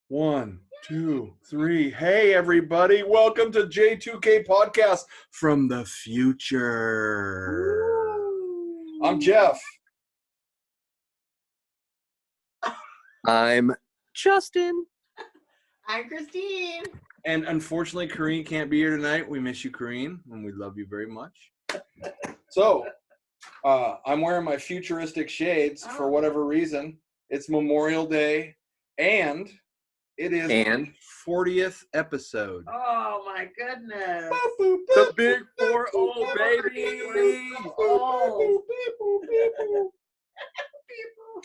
One, two, three. Hey, everybody. Welcome to J2K Podcast from the future. I'm Jeff. I'm Justin. I'm Christine. And unfortunately, Kareen can't be here tonight. We miss you, Kareen, and we love you very much. So, I'm wearing my futuristic shades for whatever reason. It's Memorial Day, and it is the 40th episode. Oh my goodness. The big 4-0, baby.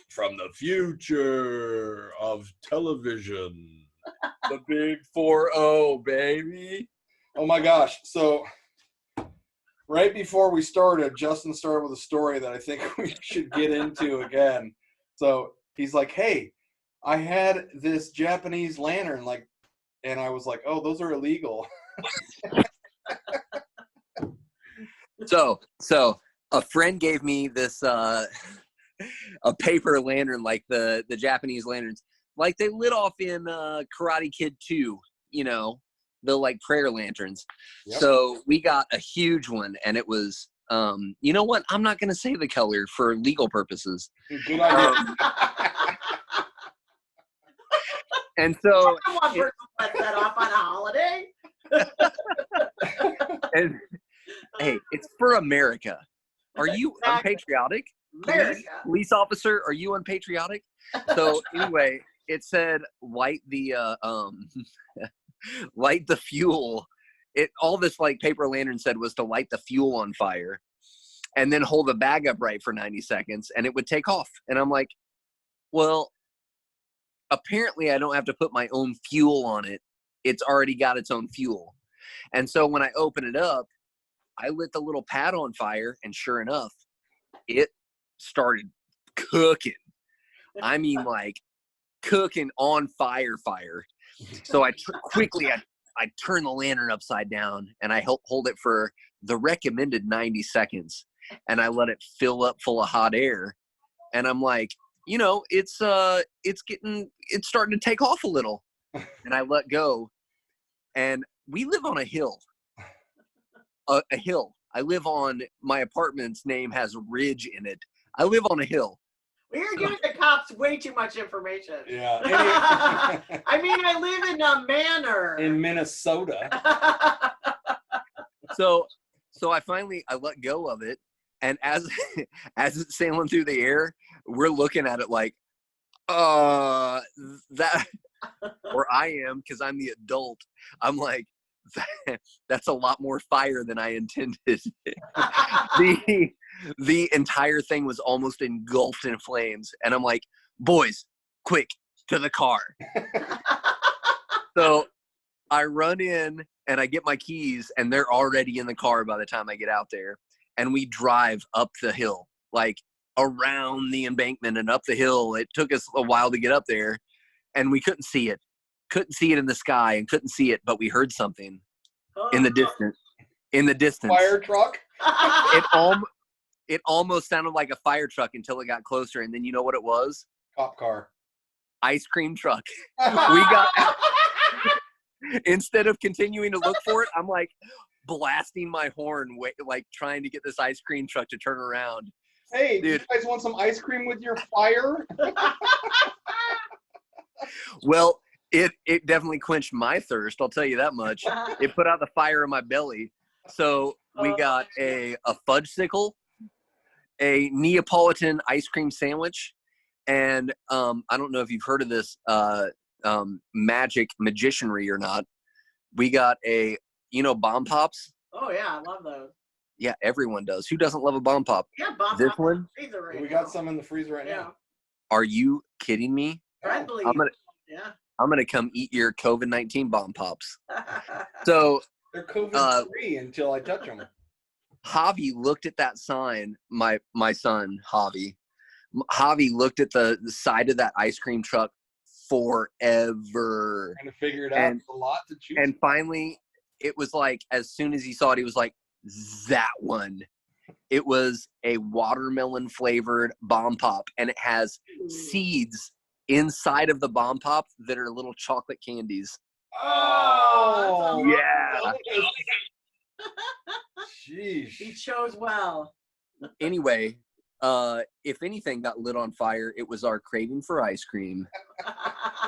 From the future of television. The big 4-0, baby. Oh my gosh. So right before we started, Justin started with a story that I think we should get into again. So he's like, hey, I had this Japanese lantern, and I was like, oh, those are illegal. So a friend gave me this a paper lantern, like the Japanese lanterns, like they lit off in Karate Kid 2, you know, the like prayer lanterns. Yep. So we got a huge one, and it was you know what? I'm not going to say the color for legal purposes. Good idea. And so one person let that off on a holiday. And hey, it's for America. Are you unpatriotic? Police officer, are you unpatriotic? So anyway, it said light the light the fuel. All this like paper lantern said was to light the fuel on fire and then hold the bag upright for 90 seconds and it would take off. And I'm like, well, apparently I don't have to put my own fuel on it. It's already got its own fuel. And so when I open it up, I lit the little pad on fire, and sure enough, it started cooking. I mean, like cooking on fire. So I turn the lantern upside down, and I hold it for the recommended 90 seconds, and I let it fill up full of hot air. And I'm like, you know, it's starting to take off a little. And I let go, and we live on a hill. A hill. I live on, my apartment's name has Ridge in it. I live on a hill. We're giving the cops way too much information. Yeah. I mean, I live in a manor. In Minnesota. So I let go of it, and as it's sailing through the air, we're looking at it like, that, or I am, because I'm the adult. I'm like, that's a lot more fire than I intended. The entire thing was almost engulfed in flames, and I'm like, boys, quick, to the car. So I run in and I get my keys, and they're already in the car by the time I get out there, and we drive up the hill, like around the embankment and up the hill. It took us a while to get up there, and we couldn't see it in the sky, and couldn't see it, but we heard something in the distance. Fire truck. It almost sounded like a fire truck until it got closer, and then you know what it was? Cop car. Ice cream truck. We got instead of continuing to look for it, I'm like blasting my horn, like trying to get this ice cream truck to turn around. Hey, dude, you guys want some ice cream with your fire? Well, it definitely quenched my thirst, I'll tell you that much. It put out the fire in my belly. So we got a fudgesicle, a Neapolitan ice cream sandwich, and I don't know if you've heard of this magicianry or not. We got bomb pops. Oh yeah, I love those. Yeah, everyone does. Who doesn't love a bomb pop? Yeah, bomb this pop one. We got some in the freezer right now. Are you kidding me? Friendly. I'm gonna come eat your COVID-19 bomb pops. So they're COVID-free until I touch them. Javi looked at that sign. My son Javi looked at the side of that ice cream truck forever. Trying to figure it out. It's a lot to choose. And finally, it was like, as soon as he saw it, he was like, that one. It was a watermelon flavored bomb pop, and it has seeds inside of the bomb pop that are little chocolate candies. Oh, Yeah. He Sheesh. chose well. Anyway, if anything got lit on fire, it was our craving for ice cream.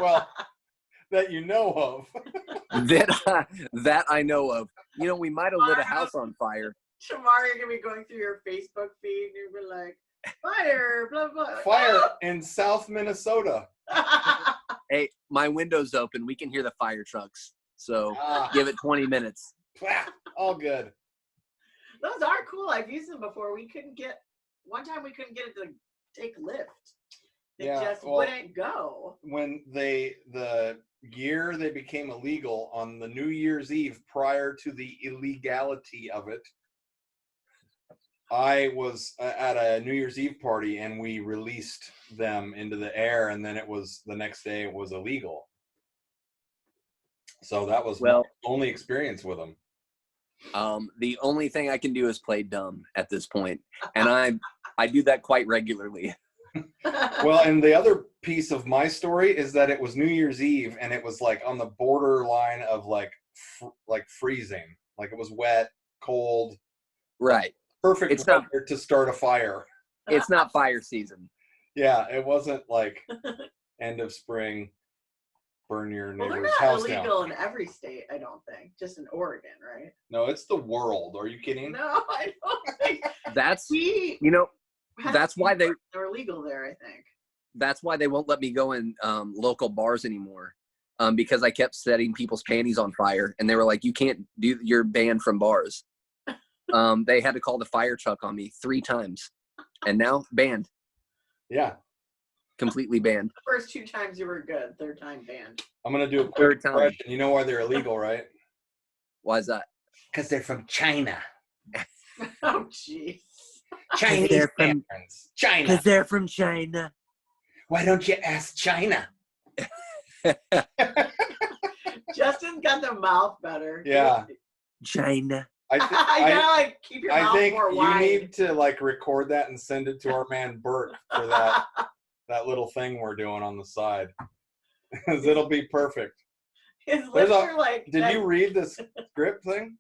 Well, that you know of. that I know of. You know, we might have lit a house on fire. Tomorrow you're gonna be going through your Facebook feed and you'll be like, fire, blah blah. Fire in South Minnesota. Hey, my window's open. We can hear the fire trucks. So Ah, give it 20 minutes. all good. Those are cool. I've used them before. One time we couldn't get it to take lift. It just wouldn't go. When the year they became illegal on the New Year's Eve prior to the illegality of it, I was at a New Year's Eve party and we released them into the air, and then the next day it was illegal. So that was my only experience with them. The only thing I can do is play dumb at this point, and I do that quite regularly. Well, and the other piece of my story is that it was New Year's Eve and it was like on the borderline of like freezing. Like it was wet, cold. Right. Perfect weather to start a fire. It's not fire season. Yeah, it wasn't like end of spring, burn your neighbor's house down. They're not illegal in every state, I don't think. Just in Oregon, right? No, it's the world. Are you kidding? No, I don't think. That's why they're illegal there, I think. That's why they won't let me go in local bars anymore. Because I kept setting people's panties on fire, and they were like, you're banned from bars. They had to call the fire truck on me 3 times, and now banned. Yeah. Completely banned. The first 2 times you were good. 3rd time banned. I'm going to do a quick impression. You know why they're illegal, right? Why is that? Because they're from China. Oh, jeez. Chinese parents. China. Because they're from China. Why don't you ask China? Justin's got the mouth better. Yeah. China. I gotta keep your mouth more wide. You need to record that and send it to our man Bert for that little thing we're doing on the side. Because it'll be perfect. His lips are like. Did you read the script thing?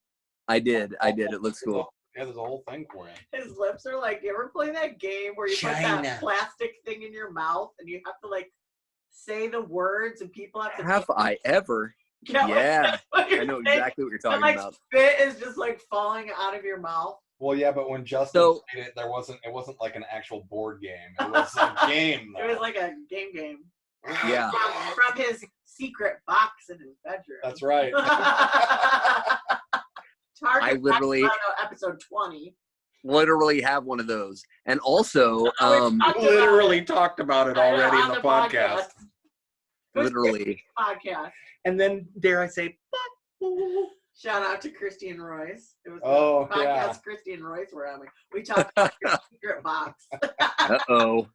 I did. It looks cool. Yeah, there's a whole thing for you. His lips are like, you ever play that game where you put that plastic thing in your mouth and you have to say the words and people have to. Have I ever? Yeah. I know exactly what you're talking about. Spit is just falling out of your mouth. Well, yeah, but when Justin played it, it wasn't like an actual board game. It was a game. It was like a game. Yeah. From his secret box in his bedroom. That's right. I literally episode 20. Literally have one of those, and also literally talked about it already in the podcast. Literally. Podcast. And then dare I say, shout out to Christy and Royce. It was the podcast Christy and Royce were having. We talked about your secret box. Uh-oh.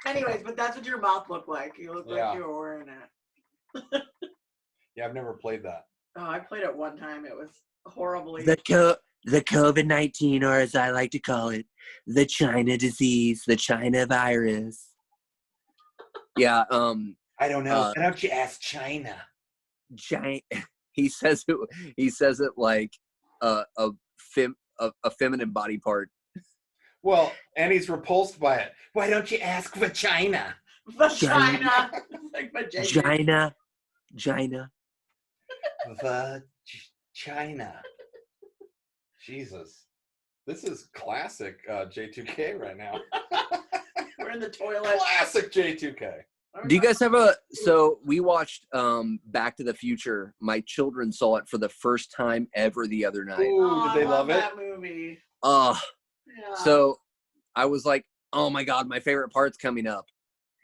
Anyways, but that's what your mouth looked like. You look like you were wearing it. Yeah, I've never played that. Oh, I played it one time. It was horribly. The COVID-19, or as I like to call it, the China disease, the China virus. Yeah. I don't know. Why don't you ask China? He says it like a feminine body part. Well, and he's repulsed by it. Why don't you ask Vachina? Vagina. Vagina. Vagina. Jesus. This is classic J2K right now. We're in the toilet. Classic J2K. Do you guys have so we watched Back to the Future. My children saw it for the first time ever the other night. Ooh, did they love it? That movie. Yeah. So I was like, oh my God, my favorite part's coming up.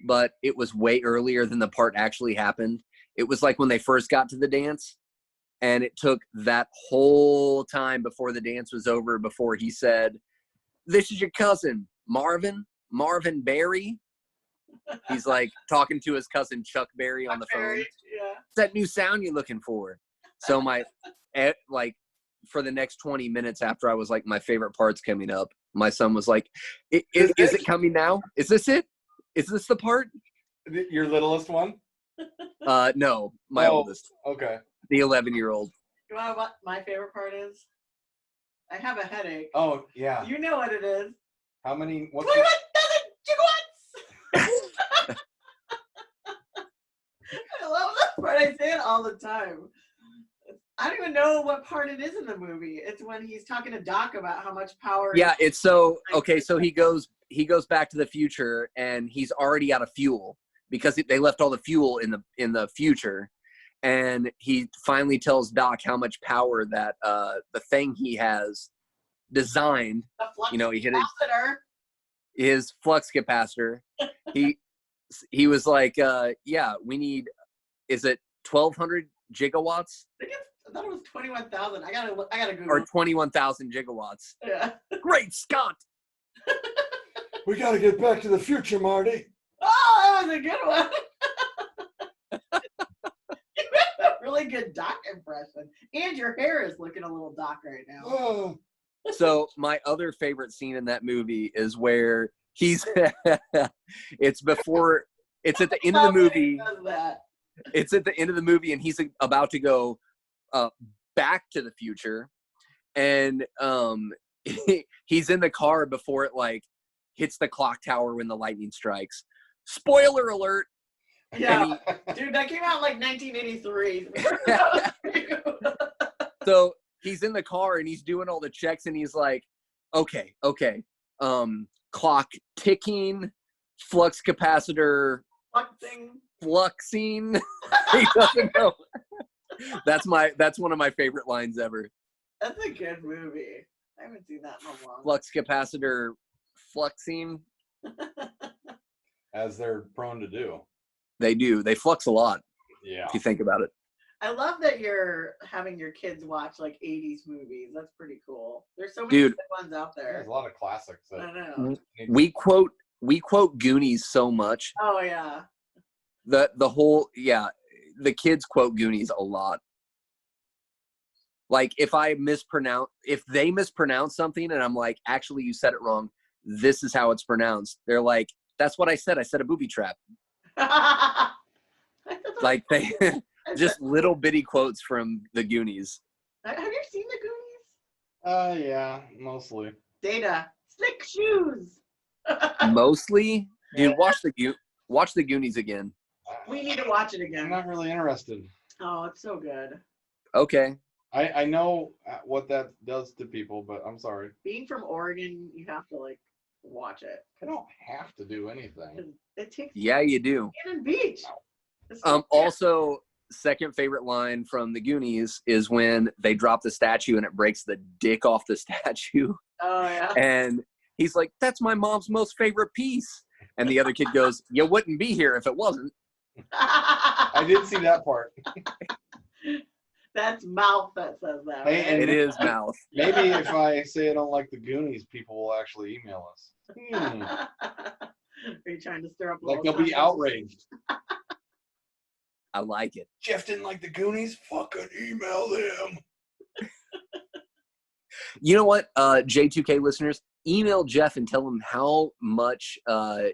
But it was way earlier than the part actually happened. It was like when they first got to the dance, and it took that whole time before the dance was over before he said, "This is your cousin, Marvin Berry." He's like talking to his cousin Chuck Berry on the phone. Yeah. What's that new sound you're looking for? So for the next 20 minutes after I was like, my favorite part's coming up, my son was like, is it coming now? Is this it? Is this the part? Your littlest one? No, my oldest. Okay. The 11-year-old. You know what my favorite part is? I have a headache. Oh, yeah. You know what it is. How many? 21,000 gigawatts! I love that part. I say it all the time. I don't even know what part it is in the movie. It's when he's talking to Doc about how much power. Yeah, it's so okay. So he goes back to the future, and he's already out of fuel because they left all the fuel in the future, and he finally tells Doc how much power that the thing he has designed. He hit his flux capacitor. He was like, yeah, we need. Is it 1,200 gigawatts? I thought it was 21,000. I gotta Google. Or 21,000 gigawatts. Yeah. Great Scott! We gotta get back to the future, Marty. Oh, that was a good one. You have a really good Doc impression. And your hair is looking a little Doc right now. Oh. So my other favorite scene in that movie is where it's at the end of the movie. It's at the end of the movie, and he's about to go back to the future, and he's in the car before it like hits the clock tower when the lightning strikes. Spoiler alert! Yeah, dude, that came out like 1983. So he's in the car and he's doing all the checks, and he's like, okay, clock ticking, flux capacitor fluxing. He doesn't know. That's one of my favorite lines ever. That's a good movie. I haven't seen that in a long. Flux capacitor fluxing. As they're prone to do. They do. They flux a lot. Yeah. If you think about it. I love that you're having your kids watch like 80s movies. That's pretty cool. There's so many good ones out there. There's a lot of classics. I know. We quote Goonies so much. Oh yeah. The kids quote Goonies a lot. Like if they mispronounce something and I'm like, actually you said it wrong, this is how it's pronounced. They're like, that's what I said. I said a booby trap. Like they just little bitty quotes from the Goonies. Have you seen the Goonies? Yeah, mostly. Data, slick shoes. Mostly? Dude, watch the Goonies again. We need to watch it again. I'm not really interested. Oh, it's so good. Okay. I know what that does to people, but I'm sorry. Being from Oregon, you have to like watch it. I don't have to do anything. It takes. Yeah, you do. Cannon Beach. Also, second favorite line from the Goonies is when they drop the statue and it breaks the dick off the statue. Oh yeah. And he's like, "That's my mom's most favorite piece." And the other kid goes, "You wouldn't be here if it wasn't." I did see that part. That's Mouth that says that. Right? Hey, it is Mouth. Maybe if I say I don't like the Goonies, people will actually email us. Are you trying to stir up? Like they'll be outraged. I like it. Jeff didn't like the Goonies? Fucking email them. You know what, J2K listeners? Email Jeff and tell him how much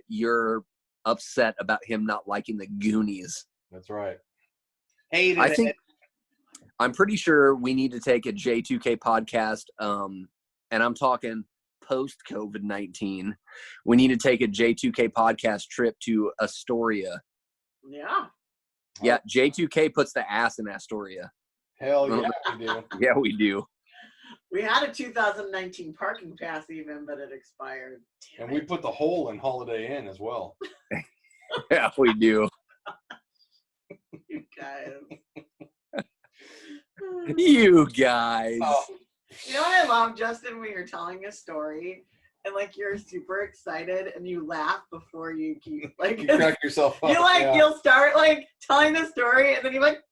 you're upset about him not liking the Goonies. That's right. I'm pretty sure we need to take a J2K podcast, and I'm talking post-COVID-19. We need to take a J2K podcast trip to Astoria. Yeah. Yeah, J2K puts the ass in Astoria. Hell yeah, we do. Yeah, we do. We had a 2019 parking pass even, but it expired. And we put the hole in Holiday Inn as well. Yeah, we do. You guys. You guys. Oh. You know what I love, Justin, when you're telling a story and like you're super excited and you laugh before you keep like you crack yourself up. You'll start like telling the story and then you're like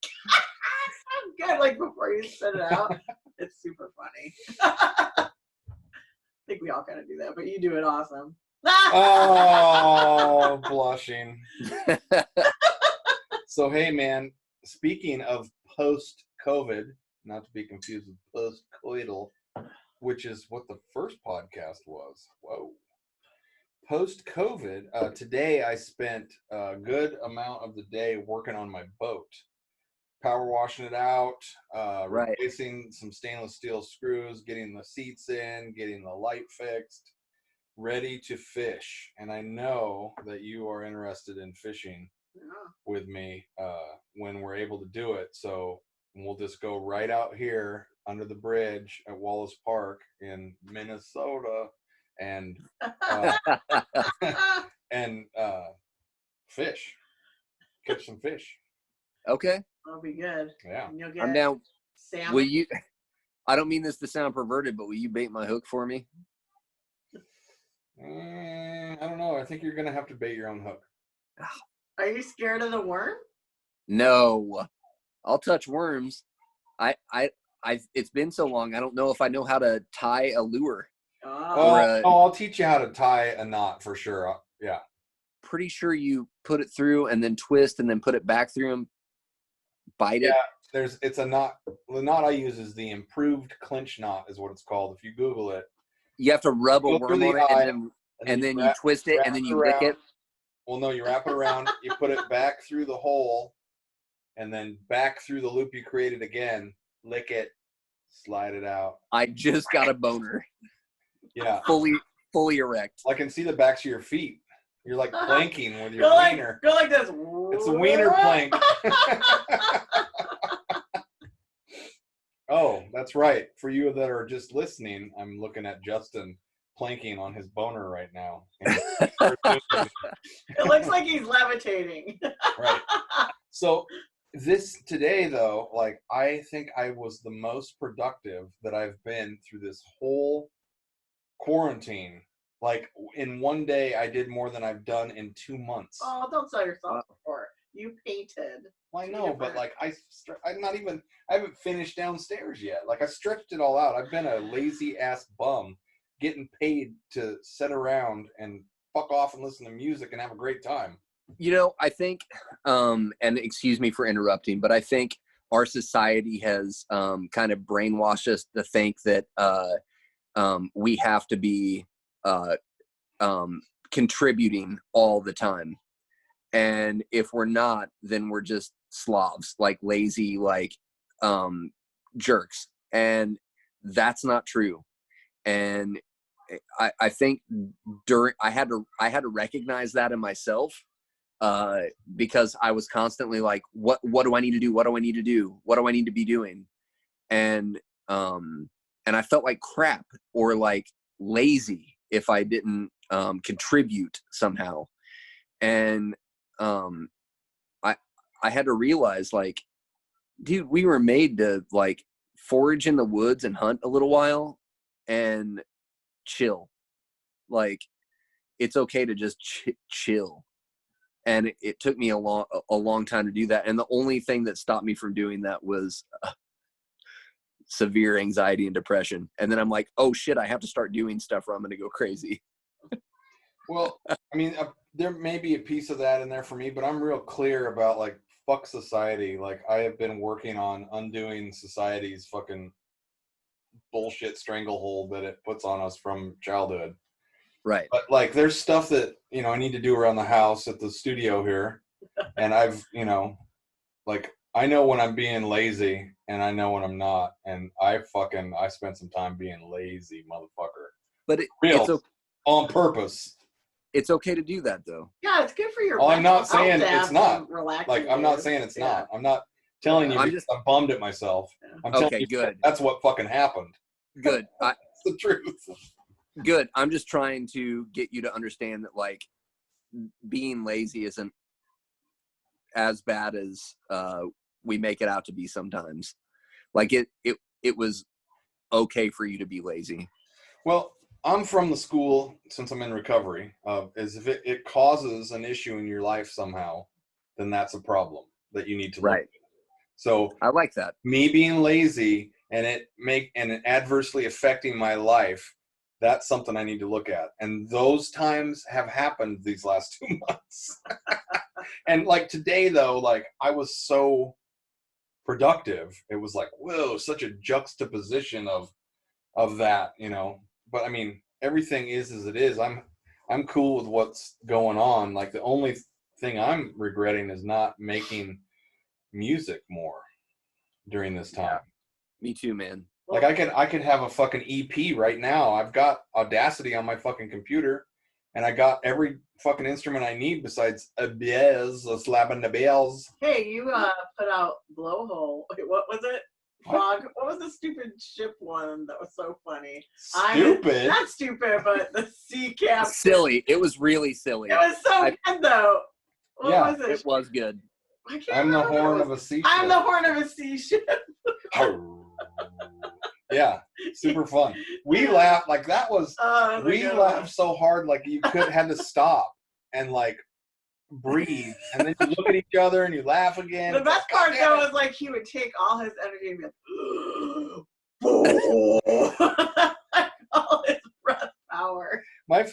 I'm good like before you spit it out. It's super funny. I think we all kind of do that, but you do it awesome. Oh, blushing. So hey man, speaking of post-COVID, not to be confused with post-coital, which is what the first podcast was. Whoa. Post-COVID, today I spent a good amount of the day working on my boat. Power washing it out, Right. replacing some stainless steel screws, getting the seats in, getting the light fixed, ready to fish. And I know that you are interested in fishing with me when we're able to do it. So we'll just go right out here under the bridge at Wallace Park in Minnesota and and fish, catch some fish. Okay. That'll be good. Yeah. And you'll get I'm down. salmon. Will you? I don't mean this to sound perverted, but will you bait my hook for me? I don't know. I think you're gonna have to bait your own hook. Are you scared of the worm? No, I'll touch worms. It's been so long. I don't know if I know how to tie a lure. I'll teach you how to tie a knot for sure. Yeah. Pretty sure you put it through and then twist and then put it back through and bite it. Yeah, it's a knot. The knot I use is the improved clinch knot, is what it's called. If you Google it, You have to rub a worm on it and then you twist it and then you lick it. Well, no, you wrap it around, you put it back through the hole, and then back through the loop you created again, lick it, slide it out. I just got a boner. Yeah. Fully erect. I can see the backs of your feet. You're like planking with your wiener. Go like this. It's a wiener plank. Oh, that's right. For you that are just listening, I'm looking at Justin planking on his boner right now. It looks like he's levitating. Right. So today though, like I think I was the most productive that I've been through this whole quarantine. Like in one day I did more than I've done in 2 months. Oh, don't sell yourself before. You painted. Well, I know, but like I haven't finished downstairs yet. Like I stretched it all out. I've been a lazy ass bum getting paid to sit around and fuck off and listen to music and have a great time. You know, I think, and excuse me for interrupting, but I think our society has kind of brainwashed us to think that we have to be contributing all the time. And if we're not, then we're just slobs, like lazy, like jerks. And that's not true. And I think I had to recognize that in myself because I was constantly like, what do I need to do? What do I need to do? What do I need to be doing? And I felt like crap or like lazy if I didn't contribute somehow. And I had to realize, like, dude, we were made to like forage in the woods and hunt a little while and chill. Like, it's okay to just chill. And it took me a long time to do that. And the only thing that stopped me from doing that was severe anxiety and depression. And then I'm like, oh shit, I have to start doing stuff or I'm going to go crazy. Well, I mean, there may be a piece of that in there for me, but I'm real clear about like, fuck society. Like I have been working on undoing society's fucking bullshit stranglehold that it puts on us from childhood. Right. But like there's stuff that, you know, I need to do around the house at the studio here. And I've, you know, like I know when I'm being lazy and I know when I'm not. And I spent some time being lazy, motherfucker. But it's on purpose. It's okay to do that though. Yeah, it's good for your I'm not saying it's not. Like I'm not saying it's not. I'm not telling you I'm bummed at myself. I'm telling you good. That's what fucking happened. Good. That's the truth. Good. I'm just trying to get you to understand that like being lazy isn't as bad as we make it out to be sometimes. Like it was okay for you to be lazy. Well, I'm from the school, since I'm in recovery, is if it causes an issue in your life somehow, then that's a problem that you need to look at. So I like that. Me being lazy and it adversely affecting my life, that's something I need to look at. And those times have happened these last 2 months. And like today though, like I was so productive. It was like, whoa, such a juxtaposition of of that, you know. But I mean, everything is as it is. I'm cool with what's going on. Like the only thing I'm regretting is not making music more during this time. Yeah. Me too, man. Like I could have a fucking EP right now. I've got Audacity on my fucking computer, and I got every fucking instrument I need besides a bass, a slab and the bells. Hey, you put out Blowhole. Wait, what was it? Frog. What was the stupid ship one that was so funny? Stupid. Not stupid, but the sea captain. Silly. It was really silly. It was so good though. What Yeah, was it? It was good. I'm the horn of a sea ship. I'm the horn of a sea ship. Yeah, super fun. We laughed like that was. We good laughed one. so hard like you had to stop and like breathe, and then you look at each other and you laugh again. The best part though was like he would take all his energy and be like, all his breath power. Like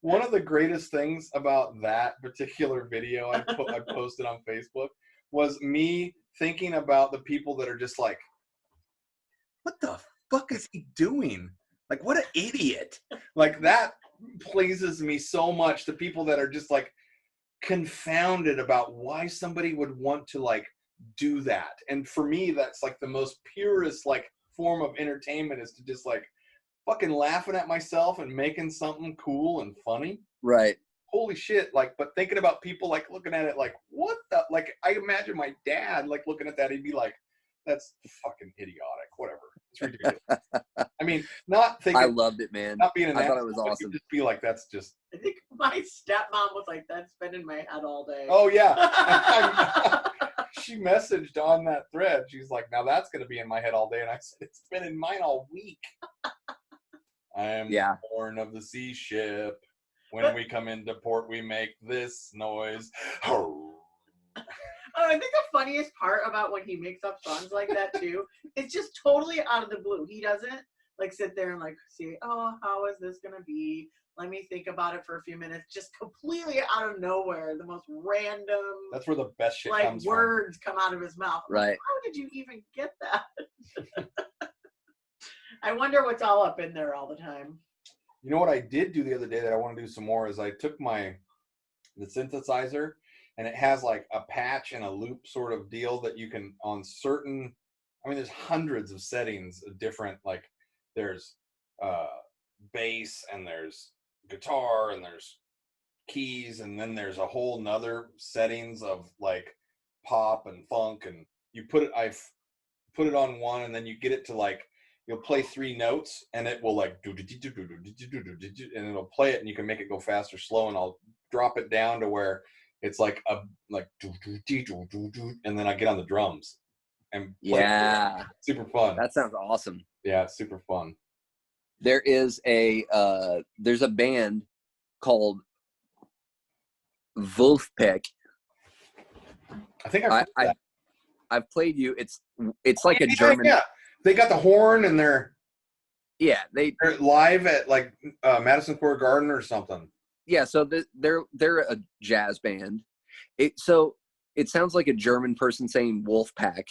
one of the greatest things about that particular video I posted on Facebook was me thinking about the people that are just like, what the fuck is he doing? Like, what an idiot. Like, that pleases me so much. The people that are just, like, confounded about why somebody would want to, like, do that. And for me, that's, like, the most purest, like, form of entertainment is to just, like, fucking laughing at myself and making something cool and funny. Right. Holy shit. Like, but thinking about people, like, looking at it like, what the? Like, I imagine my dad, like, looking at that, he'd be like, that's fucking idiotic. Whatever. It's ridiculous. I mean, not thinking. I loved it, man. Not being an I thought it asshole, was but awesome. you just feel like that's just. I think my stepmom was like, that's been in my head all day. Oh yeah. She messaged on that thread. She's like, now that's going to be in my head all day. And I said, it's been in mine all week. I am the horn of the sea ship. When we come into port, we make this noise. I think the funniest part about when he makes up songs like that too, it's just totally out of the blue. He doesn't like sit there and like see, oh, how is this gonna be? Let me think about it for a few minutes. Just completely out of nowhere, the most random. That's where the best shit like comes words come out of his mouth. Right. Like, how did you even get that? I wonder what's all up in there all the time. You know what I did do the other day that I want to do some more is I took the synthesizer, and it has like a patch and a loop sort of deal that you can on certain, I mean, there's hundreds of settings of different, like there's bass and there's guitar and there's keys, and then there's a whole nother settings of like pop and funk, and I've put it on one, and then you get it to like, you'll play 3 notes and it will like and it'll play it, and you can make it go fast or slow, and I'll drop it down to where it's like and then I get on the drums and play. Super fun. That sounds awesome. Yeah, it's super fun. There's a band called Wolfpack. I think I've played you. It's like a German. Yeah, they got the horn, and they're live at like Madison Square Garden or something. Yeah, so they're a jazz band. It sounds like a German person saying Wolfpack,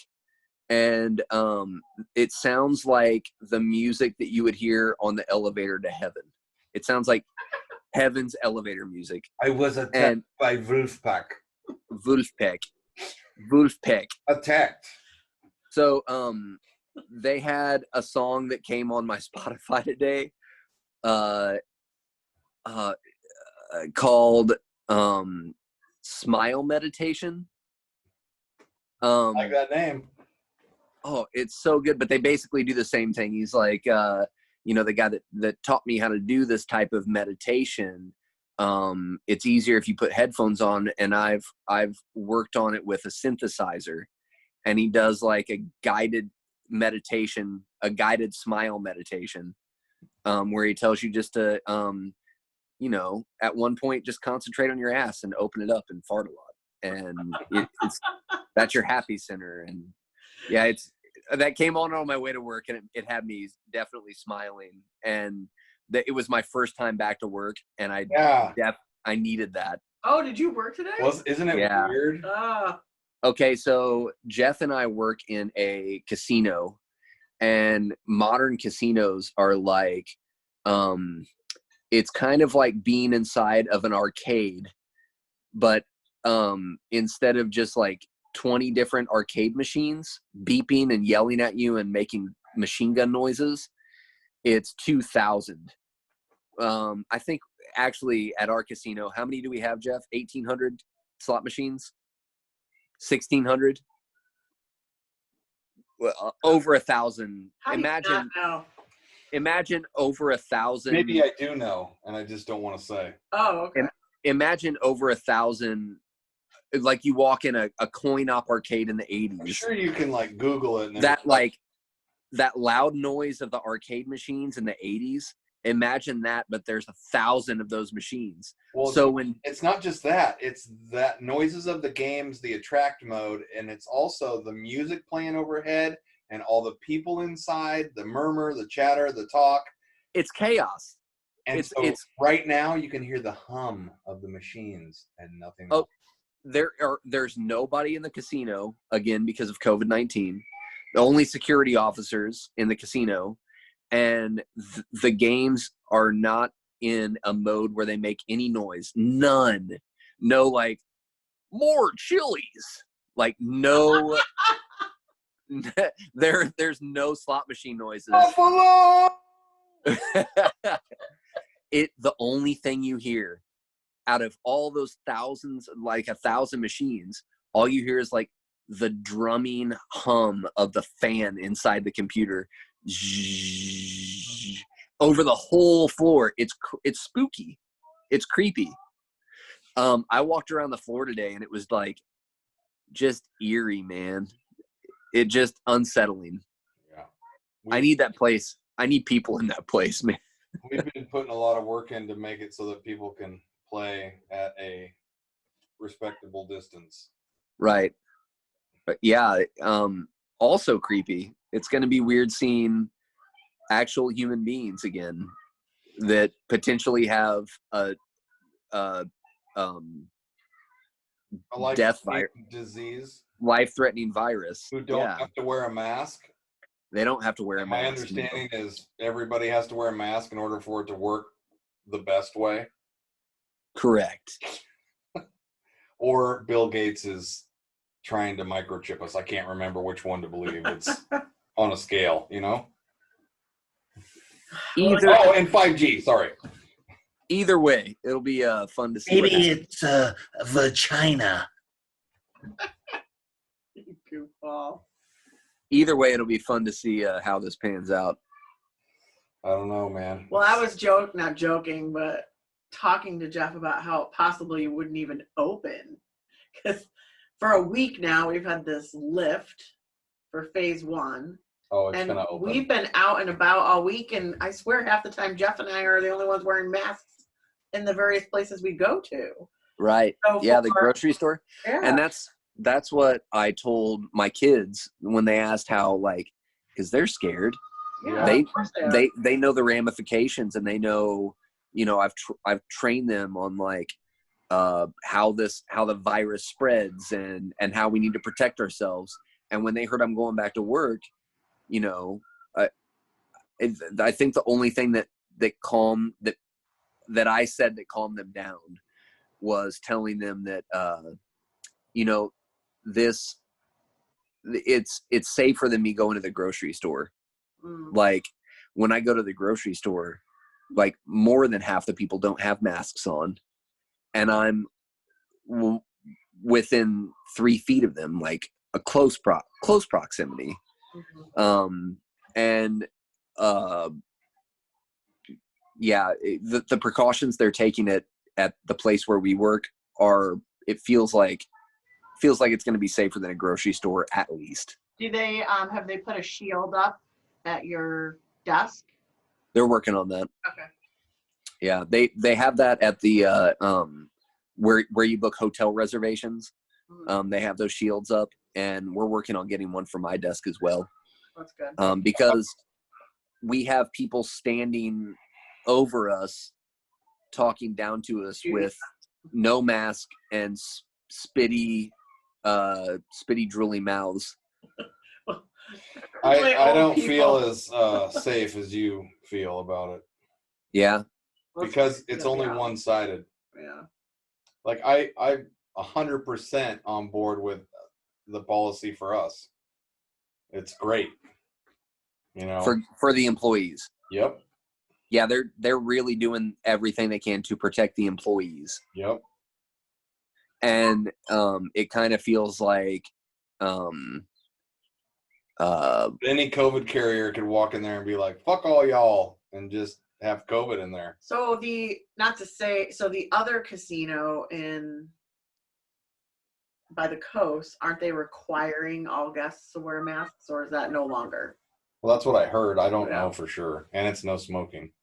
and it sounds like the music that you would hear on the elevator to heaven. It sounds like heaven's elevator music. I was attacked by Wolfpack. Wolfpack. Attacked. So they had a song that came on my Spotify today called Smile Meditation. I like that name. Oh, it's so good. But they basically do the same thing. He's like, the guy that taught me how to do this type of meditation. It's easier if you put headphones on, and I've worked on it with a synthesizer, and he does like a guided meditation, a guided smile meditation, where he tells you just to, at one point, just concentrate on your ass and open it up and fart a lot. And that's your happy center. And yeah, that came on my way to work, and it had me definitely smiling. And it was my first time back to work, and I needed that. Oh, did you work today? Isn't it weird? Okay, so Jeff and I work in a casino, And modern casinos are like, it's kind of like being inside of an arcade, but instead of just like 20 different arcade machines beeping and yelling at you and making machine gun noises, it's 2,000. I think actually at our casino, how many do we have, Jeff? 1,800 slot machines? 1,600? Well, over 1,000. Imagine over 1,000. Maybe I do know, and I just don't want to say. Oh, okay. Imagine over 1,000. Like you walk in a coin-op arcade in the 80s. I'm sure you can like Google it. And that loud noise of the arcade machines in the 80s. Imagine that, but there's 1,000 of those machines. Well, so when it's not just that, it's that noises of the games, the attract mode, and it's also the music playing overhead and all the people inside, the murmur, the chatter, the talk. It's chaos. And it's right now you can hear the hum of the machines and nothing else. There's nobody in the casino, again, because of COVID-19. The only security officers in the casino, and the games are not in a mode where they make any noise. None. No, like, more chilies. Like, no. There's no slot machine noises. Buffalo! The only thing you hear out of all those thousands, like 1,000 machines, all you hear is like the drumming hum of the fan inside the computer over the whole floor. It's spooky. It's creepy. I walked around the floor today and it was like just eerie, man. It just unsettling. Yeah. I need that place. I need people in that place, man. We've been putting a lot of work in to make it so that people can play at a respectable distance. Right. But yeah, also creepy. It's going to be weird seeing actual human beings again that potentially have a death virus, disease, life-threatening virus. Who don't have to wear a mask. They don't have to wear a mask. My understanding is everybody has to wear a mask in order for it to work the best way. Correct. Or Bill Gates is trying to microchip us. I can't remember which one to believe. It's on a scale, you know? And 5G, sorry. Either way, it'll be fun to see. Maybe it's Vachina. Goofball. Either way, it'll be fun to see how this pans out. I don't know, man. Well, I was not joking, but talking to Jeff about how possibly it wouldn't even open. Because for a week now, we've had this lift for phase 1. Oh, it's going to open. We've been out and about all week, and I swear half the time Jeff and I are the only ones wearing masks in the various places we go to. Right. So yeah, the grocery store. Yeah. And that's what I told my kids when they asked how, like, because they're scared. Yeah, they know the ramifications, and they know, you know, I've trained them on like how the virus spreads and how we need to protect ourselves. And when they heard I'm going back to work, you know, I think the only thing that I said that calmed them down was telling them that you know, it's safer than me going to the grocery store. Like when I go to the grocery store, like more than half the people don't have masks on, and I'm within 3 feet of them, like a close proximity. Yeah, the precautions they're taking at the place where we work it feels like it's going to be safer than a grocery store at least. Do they have they put a shield up at your desk? They're working on that. Okay. Yeah, they have that at the where you book hotel reservations. They have those shields up, and we're working on getting one for my desk as well. That's good. Because we have people standing over us, talking down to us with no mask and spitty drooly mouths. Really I old don't people. feel as safe as you feel about it Yeah. because it's gonna be only out. one-sided. Yeah. Like I'm 100% on board with the policy for us. It's great. You know. For the employees. Yep. Yeah, they're really doing everything they can to protect the employees. Yep. And it kind of feels like Any COVID carrier could walk in there and be like, "Fuck all y'all," and just have COVID in there. So the other casino by the coast, aren't they requiring all guests to wear masks, or is that no longer? Well, that's what I heard. I don't Yeah. know for sure, and it's no smoking.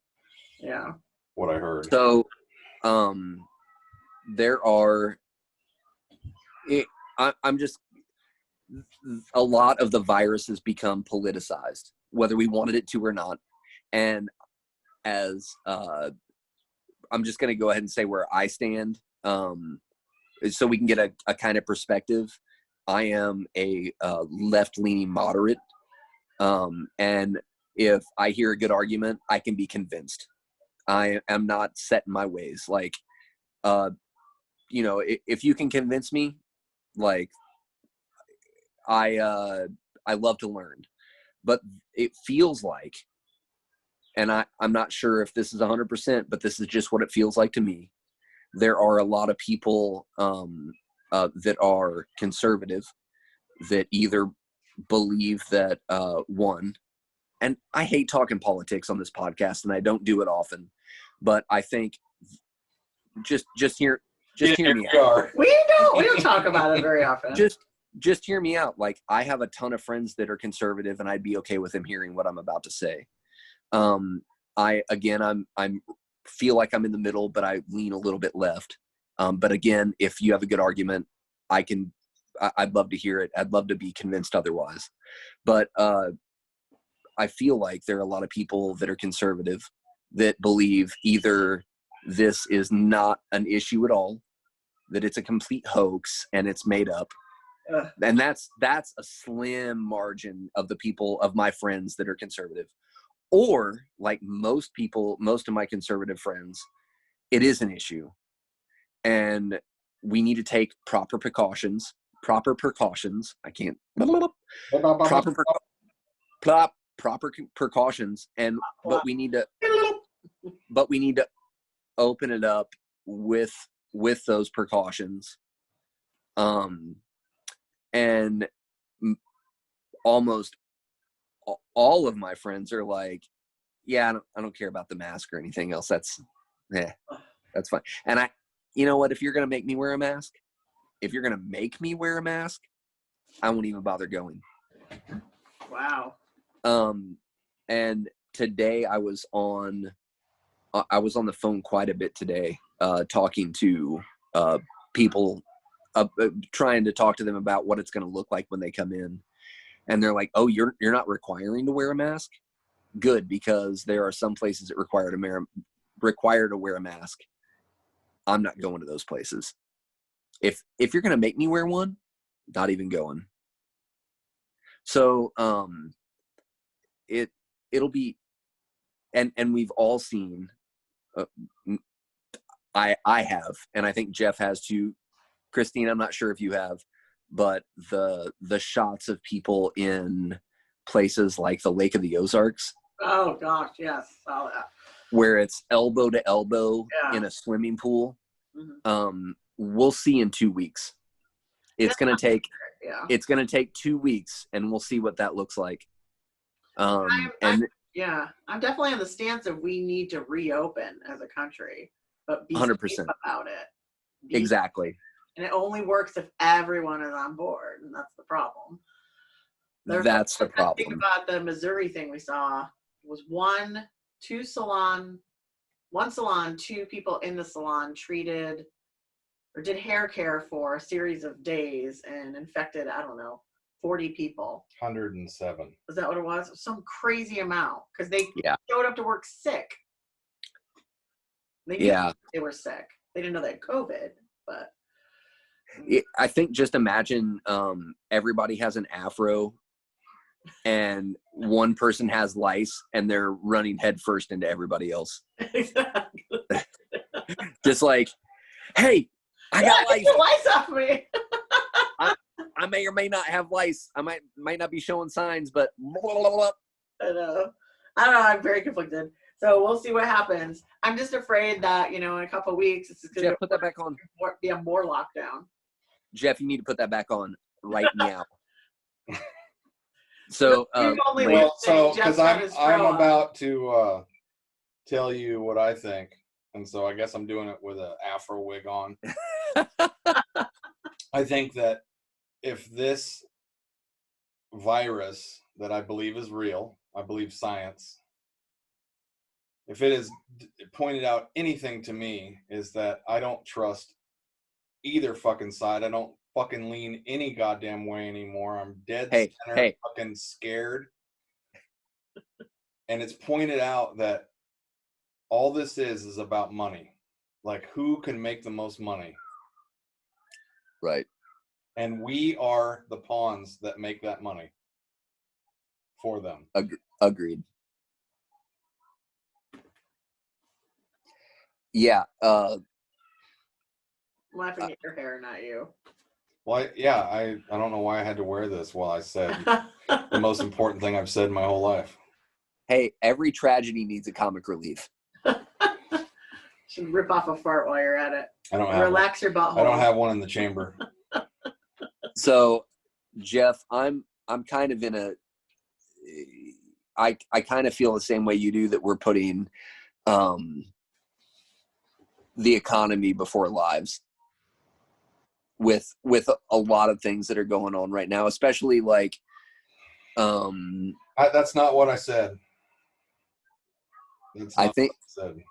Yeah. What I heard. so there are I'm just a lot of the virus has become politicized, whether we wanted it to or not. And as I'm just going to go ahead and say where I stand, so we can get a kind of perspective. I am a left-leaning moderate, and if I hear a good argument, I can be convinced. I am not set in my ways. Like, if you can convince me, like, I love to learn. But it feels like, and I'm not sure if this is 100%, but this is just what it feels like to me. There are a lot of people that are conservative that either believe that one, and I hate talking politics on this podcast, and I don't do it often, but I think just hear me out. We don't talk about it very often. Just hear me out. Like, I have a ton of friends that are conservative, and I'd be okay with them hearing what I'm about to say. I'm feel like I'm in the middle, but I lean a little bit left. But again, if you have a good argument, I'd love to hear it. I'd love to be convinced otherwise. But I feel like there are a lot of people that are conservative that believe either this is not an issue at all, that it's a complete hoax and it's made up. And that's a slim margin of the people, of my friends that are conservative. Or, like most of my conservative friends, it is an issue. And we need to take proper precautions. I can't. Proper precautions. But we need to open it up with those precautions. And almost all of my friends are like, yeah, I don't care about the mask or anything else. That's fine. And you know what? If you're going to make me wear a mask, I won't even bother going. Wow. And today I was on the phone quite a bit today, talking to people, trying to talk to them about what it's going to look like when they come in. And they're like, "Oh, you're not requiring to wear a mask? Good, because there are some places that require to wear a mask. I'm not going to those places. If you're going to make me wear one, not even going." So it'll be, and we've all seen. I have, and I think Jeff has too. Christine, I'm not sure if you have, but the shots of people in places like the Lake of the Ozarks. Oh gosh, yes, saw that. Where it's elbow to elbow in a swimming pool. Mm-hmm. We'll see in 2 weeks. It's gonna take 2 weeks, and we'll see what that looks like. I'm definitely in the stance of we need to reopen as a country, but be 100% safe about it. Exactly. And it only works if everyone is on board, and that's the problem. That's the problem. Think about the Missouri thing we saw. It was one salon, two people in the salon treated or did hair care for a series of days and infected, 40 people. 107. Is that what it was? Some crazy amount, because they showed up to work sick. They knew they were sick. They didn't know they had COVID, but. I think just imagine everybody has an afro and one person has lice and they're running headfirst into everybody else. Exactly. Just like, hey, I got lice. Get the lice off me. I may or may not have lice. I might not be showing signs, but I know. I'm very conflicted. So we'll see what happens. I'm just afraid that, in a couple of weeks, it's going Jeff, put that back on. to be a more lockdown. Jeff, you need to put that back on right now. So, because I'm about to tell you what I think, and so I guess I'm doing it with an afro wig on. I think that if this virus that I believe is real, I believe science, if it is pointed out anything to me, is that I don't trust either fucking side. I don't fucking lean any goddamn way anymore. I'm dead center fucking scared. And it's pointed out that all this is about money. Like, who can make the most money? Right. And we are the pawns that make that money for them. Agreed. Yeah. I'm laughing at your hair, not you. Well, I don't know why I had to wear this while I said the most important thing I've said in my whole life. Hey, every tragedy needs a comic relief. Should rip off a fart while you're at it. Relax your butthole. I don't have one in the chamber. So, Jeff, I'm kind of in a. I kind of feel the same way you do, that we're putting the economy before lives with a lot of things that are going on right now, especially like that's not what I said. I think what I said.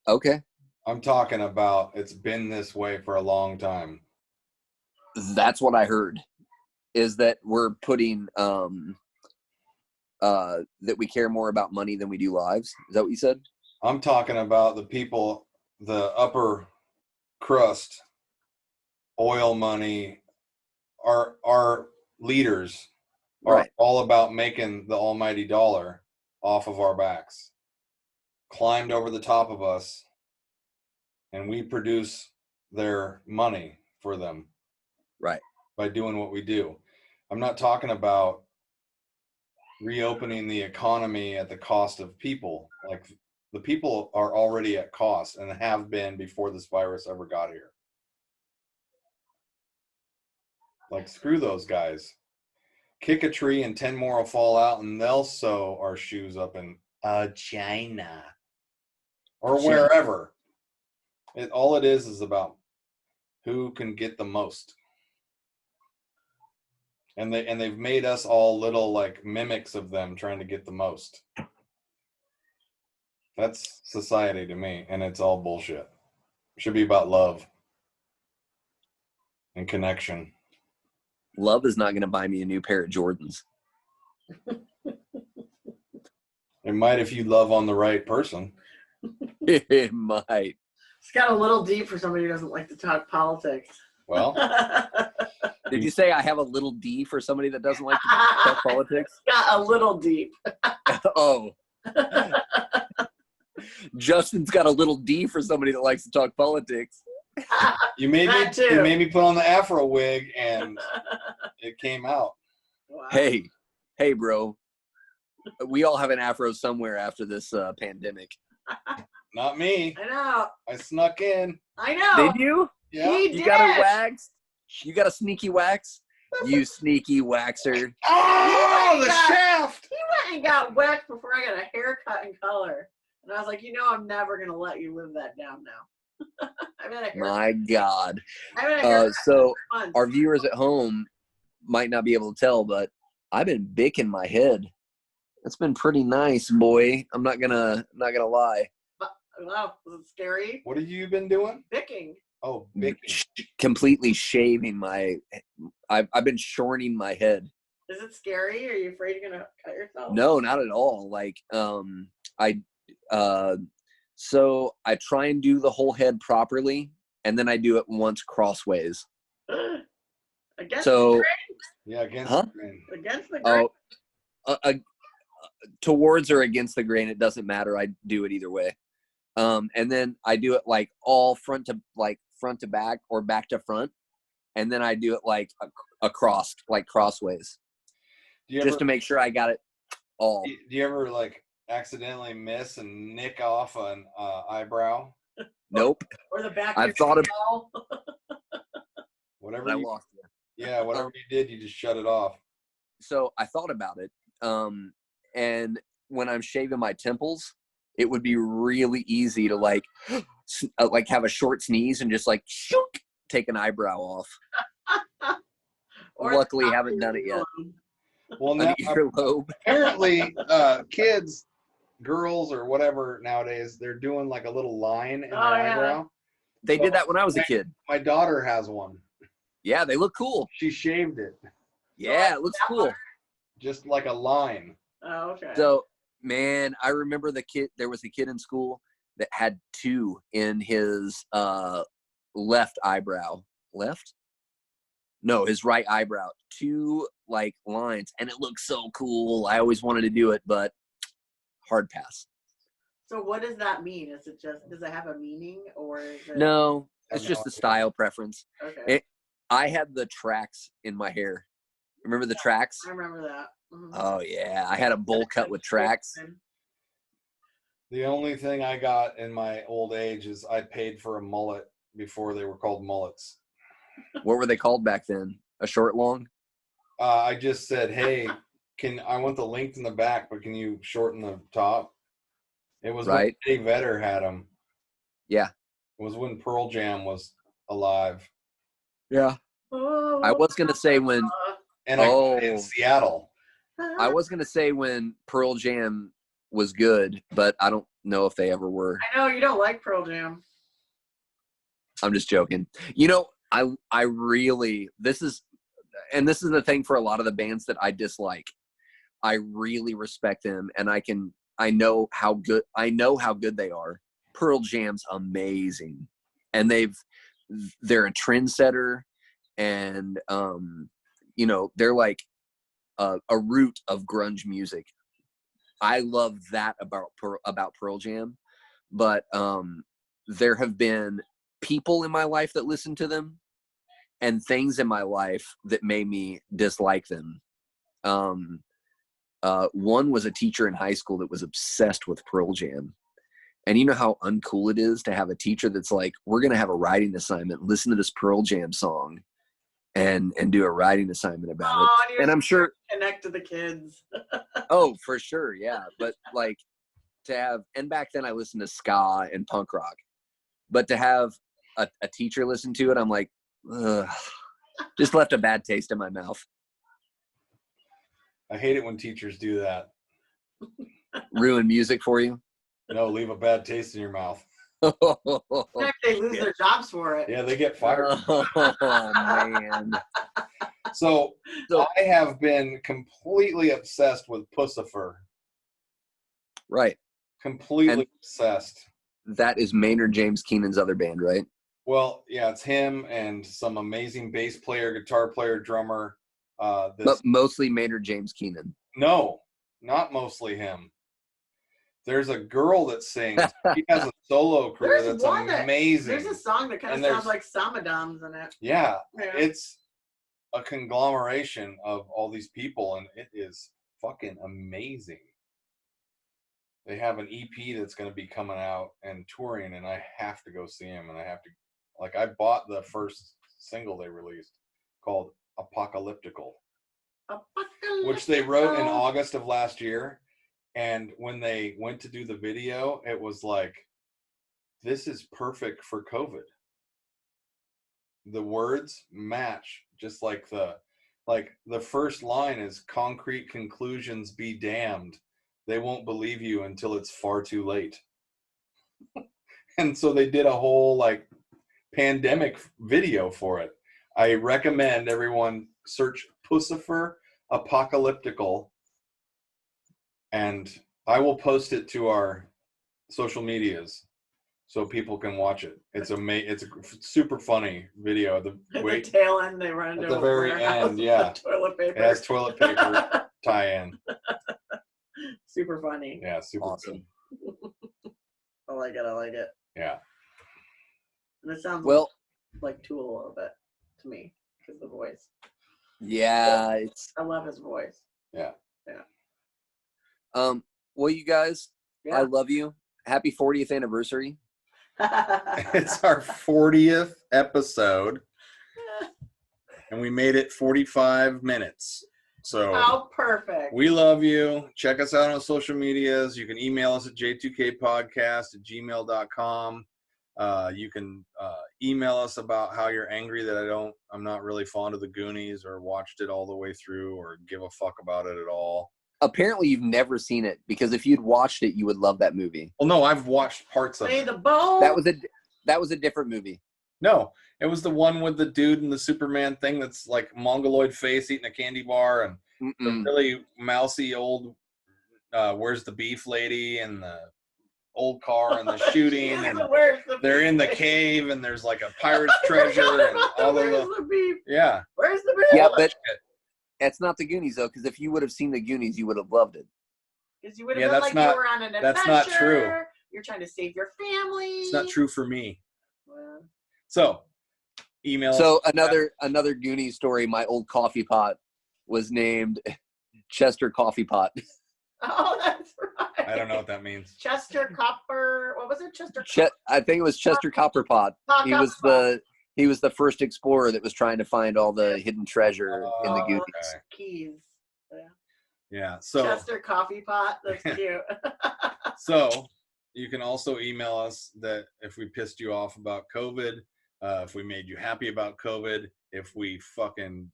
Okay. I'm talking about it's been this way for a long time. That's what I heard, is that we're putting that we care more about money than we do lives. Is that what you said? I'm talking about the people, the upper crust, oil money, our leaders are all about making the almighty dollar off of our backs, climbed over the top of us, and we produce their money for them. Right. By doing what we do. I'm not talking about reopening the economy at the cost of people. Like, the people are already at cost and have been before this virus ever got here. Like, screw those guys. Kick a tree and 10 more will fall out and they'll sew our shoes up in China or wherever. All it is about who can get the most. And they've made us all little like mimics of them trying to get the most. That's society to me, and it's all bullshit. It should be about love and connection. Love is not going to buy me a new pair of Jordans. It might if you love on the right person. It might. It's got a little deep for somebody who doesn't like to talk politics. Well, did you say I have a little D for somebody that doesn't like to talk politics? It's got a little deep. Oh. Justin's got a little D for somebody that likes to talk politics. You made me put on the afro wig and it came out. Wow. Hey, bro. We all have an afro somewhere after this pandemic. Not me. I know. I snuck in. I know. Did you? Yeah. You got it waxed? You got a sneaky wax? You sneaky waxer. Oh, the shaft! He went and got waxed before I got a haircut and color. And I was like, I'm never going to let you live that down now. I've had a haircut. My God. I've had a haircut so for months. Our viewers at home might not be able to tell, but I've been bicking my head. It's been pretty nice, boy. I'm not gonna lie. Wow, was it scary? What have you been doing? Bicking. Oh, bicking. Completely shaving I've been shortening my head. Is it scary? Are you afraid you're gonna cut yourself? No, not at all. Like, so I try and do the whole head properly, and then I do it once crossways. I guess So Yeah, against Huh? the grain. Against the grain. Oh, towards or against the grain, it doesn't matter. I do it either way. And then I do it like all front to back or back to front, and then I do it like across, like crossways, just to make sure I got it all. Do you ever like accidentally miss and nick off an eyebrow? Nope. Or the back. I've thought of Whatever but I you, lost it. yeah, whatever you did, you just shut it off. So I thought about it. And when I'm shaving my temples, it would be really easy to like have a short sneeze and just like shook, take an eyebrow off. Or Luckily, haven't done it yet. Well, An now earlobe. apparently, kids, girls, or whatever nowadays, they're doing like a little line in their eyebrow. They did that when I was a kid. My daughter has one. Yeah, they look cool. She shaved it, Yeah, it looks cool. just like a line. Oh, okay. So, man, I remember there was a kid in school that had 2 in his left eyebrow. Left? No, his right eyebrow. 2 like lines, and it looked so cool. I always wanted to do it, but hard pass. So what does that mean? Is it just, does it have a meaning, or is it? No, it's just a style preference. Okay. I had the tracks in my hair. Remember the tracks? I remember that. Mhm. Oh yeah, I had a bowl cut with tracks. The only thing I got in my old age is I paid for a mullet before they were called mullets. What were they called back then? A short long? I just said, hey, I want the length in the back, but can you shorten the top? It was Right. when Eddie Vedder had them. Yeah. It was when Pearl Jam was alive. Yeah. I was gonna say when in Seattle. I was gonna say when Pearl Jam was good, but I don't know if they ever were. I know you don't like Pearl Jam. I'm just joking. You know, I really this is the thing for a lot of the bands that I dislike. I really respect them, and I know how good they are. Pearl Jam's amazing, and they're a trendsetter, and you know, they're like a root of grunge music. I love that about Pearl Jam, but there have been people in my life that listen to them, and things in my life that made me dislike them. One was a teacher in high school that was obsessed with Pearl Jam. And you know how uncool it is to have a teacher that's like, we're going to have a writing assignment, listen to this Pearl Jam song and do a writing assignment about it. And I'm sure connect to the kids. Oh, for sure. Yeah. But like and back then I listened to ska and punk rock, but to have a teacher listen to it, I'm like, ugh, just left a bad taste in my mouth. I hate it when teachers do that. Ruin music for you? No, leave a bad taste in your mouth. They lose their jobs for it. Yeah, they get fired. Oh, man. So I have been completely obsessed with Pussifer. Right. Completely obsessed. That is Maynard James Keenan's other band, right? Well, yeah, it's him and some amazing bass player, guitar player, drummer. But mostly Maynard James Keenan. No, not mostly him. There's a girl that sings. She has a solo career that's amazing. There's a song that kind of sounds like Samadams in it. Yeah, it's a conglomeration of all these people, and it is fucking amazing. They have an EP that's going to be coming out and touring, and I have to go see him, and I bought the first single they released called Apocalyptical, which they wrote in August of last year. And when they went to do the video, it was like, this is perfect for COVID. The words match, just like the first line is, concrete conclusions be damned. They won't believe you until it's far too late. And so they did a whole like pandemic video for it. I recommend everyone search Pussifer Apocalyptical, and I will post it to our social medias so people can watch it. It's It's a super funny video. At the tail end, they run into at the very warehouse end, with yeah. toilet paper. It has toilet paper tie-in. Super funny. Yeah, super Awesome. good. I like it. Yeah. And it sounds Well, like Tool a little bit to me because the voice. yeah, it's I love his voice. Yeah. well, you guys, Yeah. I love you. Happy 40th anniversary. It's our 40th episode, and we made it 45 minutes. So How perfect. we love you. Check us out on social medias. You can email us at j2kpodcast@gmail.com. You can email us about how you're angry that I'm not really fond of the Goonies or watched it all the way through or give a fuck about it at all. Apparently, you've never seen it, because if you'd watched it, you would love that movie. Well, no, I've watched parts of Play it. the bone. That was a different movie. No, it was the one with the dude in the Superman thing that's like mongoloid face eating a candy bar and the really mousy old Where's the Beef lady and the old car and the shooting and they're in the cave and there's like a pirate's treasure and all of the beef. Yeah. Where's the beef? Yeah, but it's not the Goonies, though, because if you would have seen the Goonies, you would have loved it. Because you would have felt like you were on an adventure. That's not true. You're trying to save your family. It's not true for me. Well, So, email So us. another Goonies story, my old coffee pot was named Chester Coffee Pot. oh, that's right. I don't know what that means. Chester Copper. What was it? Chester. I think it was Chester Copperpot. He was the first explorer that was trying to find all the hidden treasure in the Goonies. Okay. Keys. Yeah. Yeah. So Chester Coffee Pot. That's cute. So you can also email us that if we pissed you off about COVID, if we made you happy about COVID, if we fucking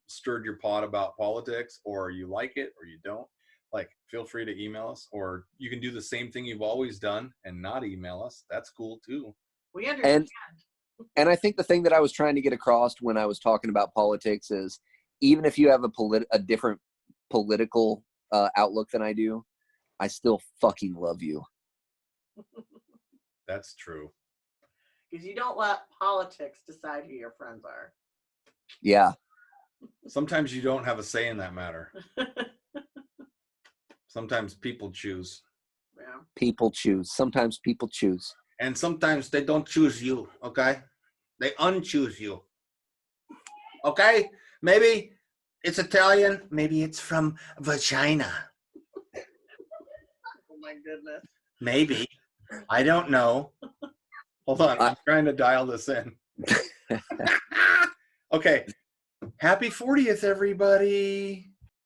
stirred your pot about politics, or you like it or you don't, like, feel free to email us. Or you can do the same thing you've always done and not email us. That's cool too. We understand. And I think the thing that I was trying to get across when I was talking about politics is, even if you have a different political outlook than I do, I still fucking love you. That's true. Because you don't let politics decide who your friends are. Yeah. Sometimes you don't have a say in that matter. Sometimes people choose. Yeah. People choose. Sometimes people choose. And sometimes they don't choose you, okay? They unchoose you. Okay? Maybe it's Italian. Maybe it's from Vachina. Oh my goodness. Maybe. I don't know. Hold on. I'm trying to dial this in. Okay. Happy 40th, everybody.